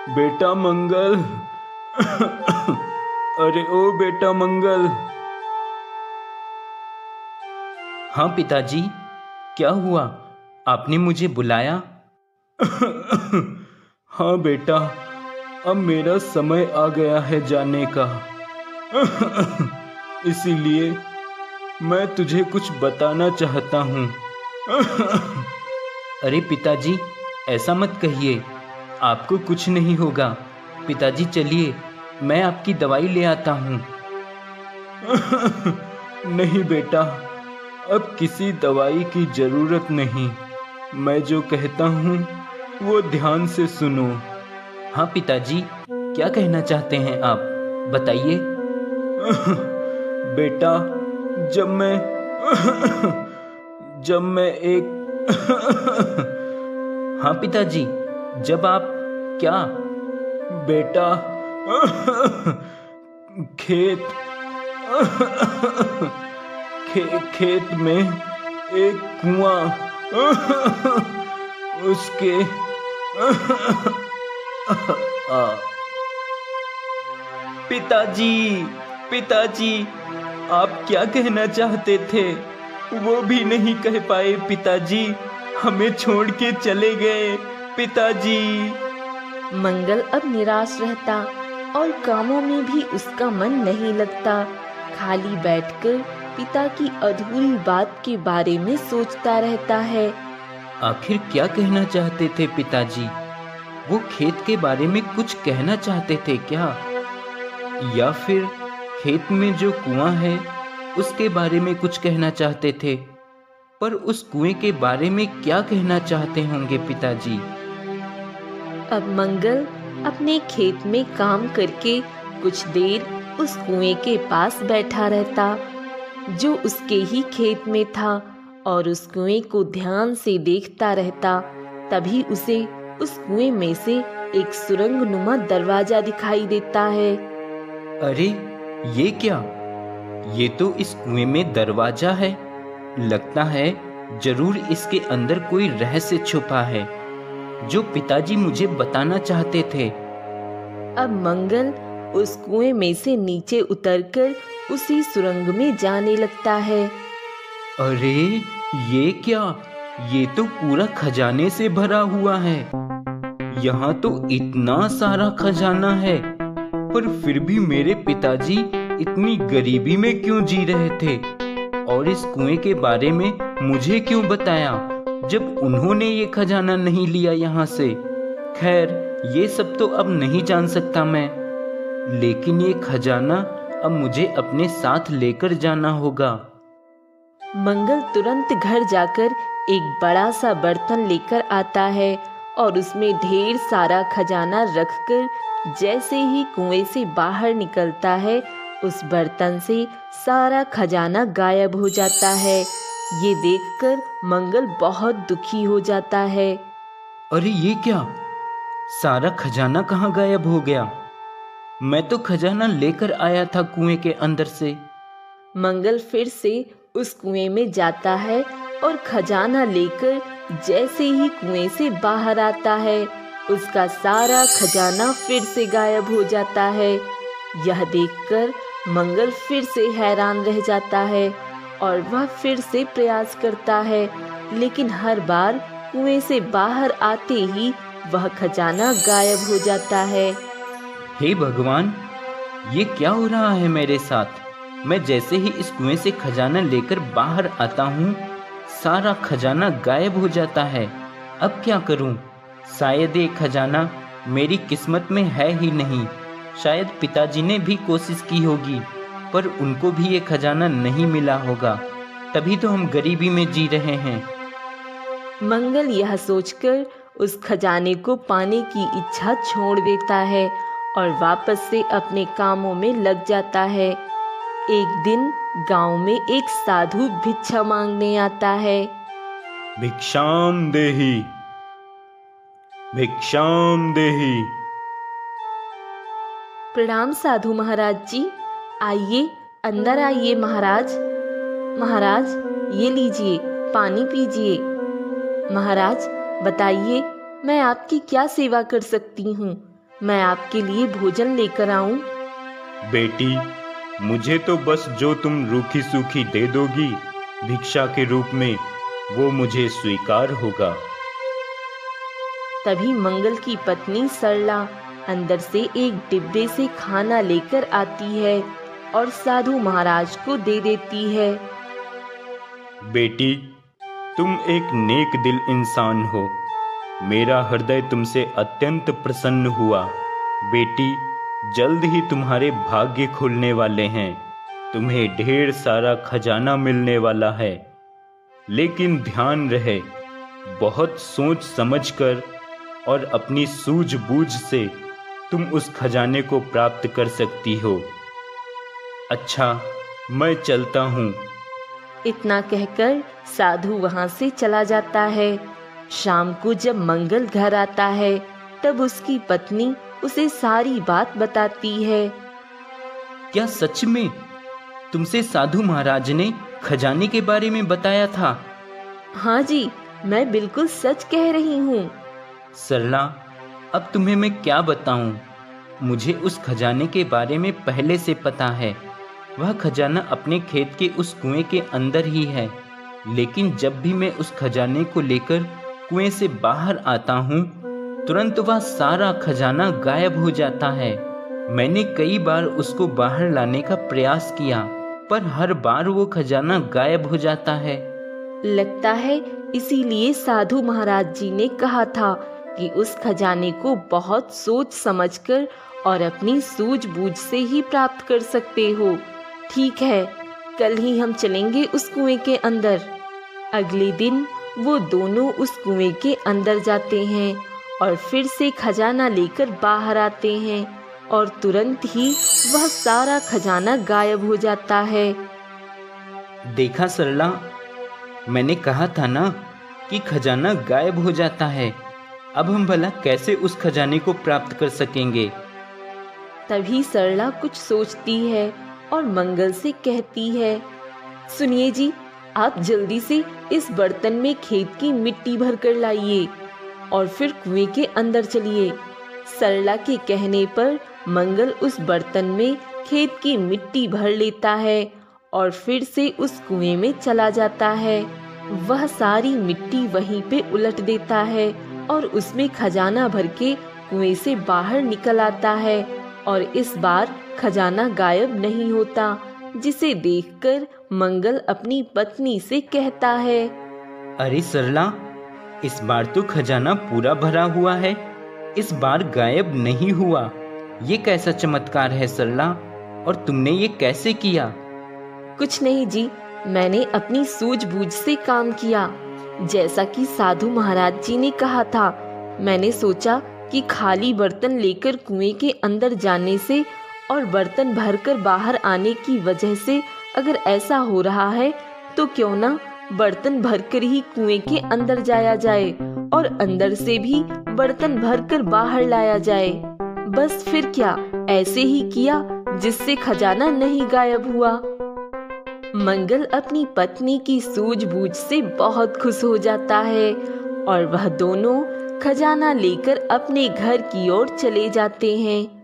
बेटा मंगल। अरे ओ बेटा मंगल। हाँ पिताजी, क्या हुआ? आपने मुझे बुलाया? हाँ बेटा, अब मेरा समय आ गया है जाने का। इसीलिए मैं तुझे कुछ बताना चाहता हूँ। अरे पिताजी, ऐसा मत कहिए, आपको कुछ नहीं होगा। पिताजी चलिए, मैं आपकी दवाई ले आता हूँ। नहीं बेटा, अब किसी दवाई की जरूरत नहीं। मैं जो कहता हूँ वो ध्यान से सुनो। हाँ पिताजी, क्या कहना चाहते हैं आप? बताइए। बेटा, जब मैं एक हाँ पिताजी, जब आप क्या? बेटा, खेत खेत में एक कुआं, उसके पिताजी, पिताजी, आप क्या कहना चाहते थे? वो भी नहीं कह पाए पिताजी, हमें छोड़ के चले गए पिताजी। मंगल अब निराश रहता और कामों में भी उसका मन नहीं लगता। खाली बैठकर पिता की अधूरी बात के बारे में सोचता रहता है। आखिर क्या कहना चाहते थे पिताजी? वो खेत के बारे में कुछ कहना चाहते थे क्या? या फिर खेत में जो कुआं है उसके बारे में कुछ कहना चाहते थे? पर उस कुएं के बारे में क्या कहना चाहते होंगे पिताजी? अब मंगल अपने खेत में काम करके कुछ देर उस कुएं के पास बैठा रहता जो उसके ही खेत में था और उस कुएं को ध्यान से देखता रहता। तभी उसे उस कुएं में से एक सुरंगनुमा दरवाजा दिखाई देता है। अरे ये क्या? ये तो इस कुएं में दरवाजा है। लगता है जरूर इसके अंदर कोई रहस्य छुपा है जो पिताजी मुझे बताना चाहते थे। अब मंगल उस कुएं में से नीचे उतरकर उसी सुरंग में जाने लगता है। अरे ये क्या? ये तो पूरा खजाने से भरा हुआ है। यहाँ तो इतना सारा खजाना है, पर फिर भी मेरे पिताजी इतनी गरीबी में क्यों जी रहे थे? और इस कुएं के बारे में मुझे क्यों बताया जब उन्होंने ये खजाना नहीं लिया यहाँ से? खैर, ये सब तो अब नहीं जान सकता मैं, लेकिन ये खजाना अब मुझे अपने साथ लेकर जाना होगा। मंगल तुरंत घर जाकर एक बड़ा सा बर्तन लेकर आता है और उसमें ढेर सारा खजाना रखकर जैसे ही कुएं से बाहर निकलता है, उस बर्तन से सारा खजाना गायब हो जाता है। ये देखकर मंगल बहुत दुखी हो जाता है। अरे ये क्या? सारा खजाना कहाँ गायब हो गया? मैं तो खजाना लेकर आया था कुएं के अंदर से। मंगल फिर से उस कुएं में जाता है और खजाना लेकर जैसे ही कुएं से बाहर आता है, उसका सारा खजाना फिर से गायब हो जाता है। यह देखकर मंगल फिर से हैरान रह जाता है और वह फिर से प्रयास करता है, लेकिन हर बार कुएं से बाहर आते ही वह खजाना गायब हो जाता है। हे भगवान, ये क्या हो रहा है मेरे साथ? मैं जैसे ही इस कुएं से खजाना लेकर बाहर आता हूँ, सारा खजाना गायब हो जाता है। अब क्या करूँ? शायद ये खजाना मेरी किस्मत में है ही नहीं। शायद पिताजी ने भी कोशिश की होगी, पर उनको भी ये खजाना नहीं मिला होगा, तभी तो हम गरीबी में जी रहे हैं। मंगल यह सोचकर उस खजाने को पाने की इच्छा छोड़ देता है और वापस से अपने कामों में लग जाता है। एक दिन गांव में एक साधु भिक्षा मांगने आता है। भिक्षाम देहि, भिक्षाम देहि। प्रणाम साधु महाराज जी, आइए अंदर आइए महाराज। महाराज ये लीजिए, पानी पीजिए। महाराज बताइए, मैं आपकी क्या सेवा कर सकती हूँ? मैं आपके लिए भोजन लेकर आऊं? बेटी, मुझे तो बस जो तुम रूखी सूखी दे दोगी भिक्षा के रूप में, वो मुझे स्वीकार होगा। तभी मंगल की पत्नी सरला अंदर से एक डिब्बे से खाना लेकर आती है और साधु महाराज को दे देती है। बेटी, तुम एक नेक दिल इंसान हो। मेरा हृदय तुमसे अत्यंत प्रसन्न हुआ। बेटी, जल्द ही तुम्हारे भाग्य खुलने वाले हैं। तुम्हें ढेर सारा खजाना मिलने वाला है। लेकिन ध्यान रहे, बहुत सोच समझकर और अपनी सूझबूझ से तुम उस खजाने को प्राप्त कर सकती हो। अच्छा, मैं चलता हूँ। इतना कहकर साधु वहां से चला जाता है। शाम को जब मंगल घर आता है तब उसकी पत्नी उसे सारी बात बताती है। क्या सच में तुमसे साधु महाराज ने खजाने के बारे में बताया था? हाँ जी, मैं बिल्कुल सच कह रही हूँ। सरला, अब तुम्हें मैं क्या बताऊं? मुझे उस खजाने के बारे में पहले से पता है। वह खजाना अपने खेत के उस कुएं के अंदर ही है। लेकिन जब भी मैं उस खजाने को लेकर कुएं से बाहर आता हूँ, तुरंत वह सारा खजाना गायब हो जाता है। मैंने कई बार उसको बाहर लाने का प्रयास किया, पर हर बार वो खजाना गायब हो जाता है। लगता है इसीलिए साधु महाराज जी ने कहा था कि उस खजाने को बहुत सोच समझकर और अपनी सूझबूझ से ही प्राप्त कर सकते हो। ठीक है, कल ही हम चलेंगे उस कुएं के अंदर। अगले दिन वो दोनों उस कुएं के अंदर जाते हैं और फिर से खजाना लेकर बाहर आते हैं और तुरंत ही वह सारा खजाना गायब हो जाता है। देखा सरला, मैंने कहा था ना कि खजाना गायब हो जाता है। अब हम भला कैसे उस खजाने को प्राप्त कर सकेंगे? तभी सरला कुछ सोचती है और मंगल से कहती है, सुनिए जी, आप जल्दी से इस बर्तन में खेत की मिट्टी भर कर लाइए और फिर कुएं के अंदर चलिए। सरला के कहने पर मंगल उस बर्तन में खेत की मिट्टी भर लेता है और फिर से उस कुएं में चला जाता है। वह सारी मिट्टी वहीं पे उलट देता है और उसमें खजाना भर के कुएं से बाहर निकल आता है और इस बार खजाना गायब नहीं होता, जिसे देखकर मंगल अपनी पत्नी से कहता है, अरे सरला, इस बार तो खजाना पूरा भरा हुआ है, इस बार गायब नहीं हुआ। ये कैसा चमत्कार है सरला, और तुमने ये कैसे किया? कुछ नहीं जी, मैंने अपनी सूझबूझ से काम किया। जैसा कि साधु महाराज जी ने कहा था, मैंने सोचा कि खाली बर्तन लेकर कुएं के अंदर जाने से और बर्तन भरकर बाहर आने की वजह से अगर ऐसा हो रहा है तो क्यों ना बर्तन भरकर ही कुएं के अंदर जाया जाए और अंदर से भी बर्तन भरकर बाहर लाया जाए। बस फिर क्या, ऐसे ही किया जिससे खजाना नहीं गायब हुआ। मंगल अपनी पत्नी की सूझबूझ से बहुत खुश हो जाता है और वह दोनों खजाना लेकर अपने घर की ओर चले जाते हैं।